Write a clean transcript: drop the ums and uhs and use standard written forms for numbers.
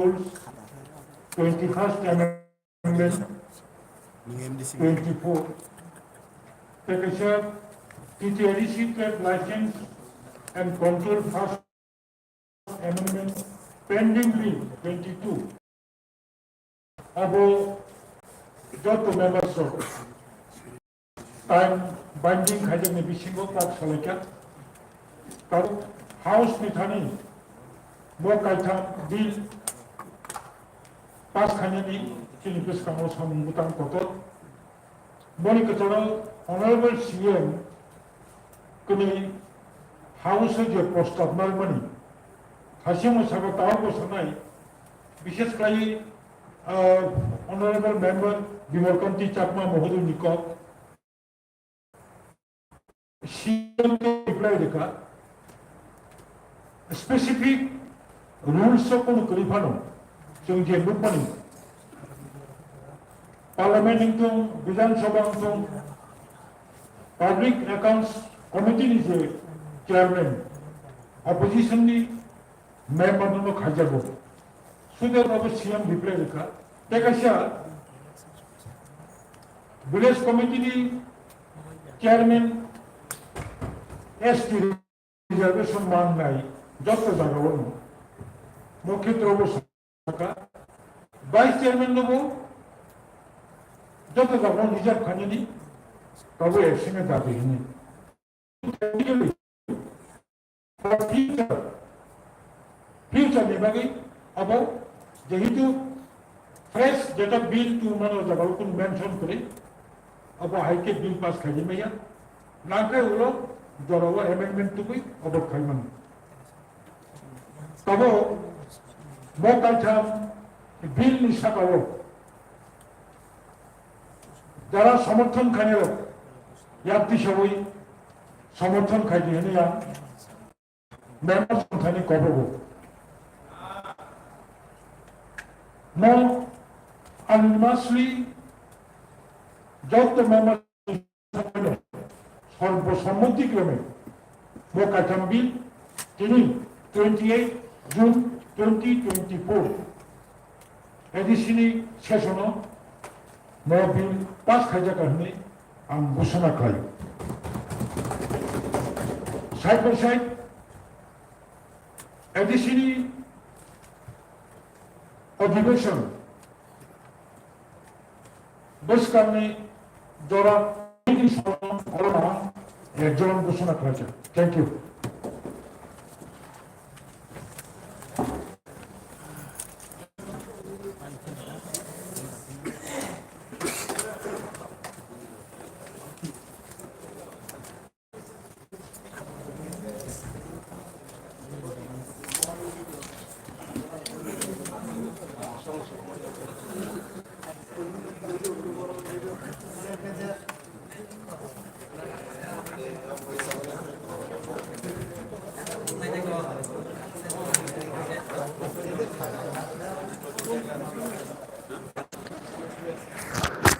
21st Amendment 24. Petition TTLC Trade License and Control First Amendment Pending Bill 22. Abo Joto members of time binding Hajam Bishingo Park Salaka House Mithani Mokaita Bill Pass Hanani Kilipis Kamos from Mutan Kotor Monikatoro Honorable CM Kuni House of your post of money Hashimo Sabatao Sanai Bishes Kai Honorable Member Bimorkanti Chapma Mohudu Nikok CM replied specific rules of Kurifano. So, Parliament into Vidan Sabang Public Accounts Committee is a chairman. Opposition member no Khajabo. So there was CM reply. Take a shot. Village Committee chairman ST reservation man nai. Just as I know. Mokhitrobo Saka. Vice Chairman Nobo. Just as I know, Nijab Khanini. Tabu action Dabini. For future Nebagi about the Hitu fresh data bill to one of the Balkan mention today about high bill pass Kajimaya. Naka Ulo, Dorowa amendment to be about Kaiman. Tabo Mokalcham bill Nishakawo. There are Samothon Kanero Yapti Shawi Samothon Kajania members of Tani Kobogo. No, unanimously, just the members সর্বসম্মতি ক্রমে মোকাঠাম bill তিনি 28 June 2024 additionally सेशनो नो bill pass खाजा करने आं घोषणा खायो side by side additionally अधिवेशन बस करने दौरान একজন ঘোষণা করেছে থ্যাংক ইউ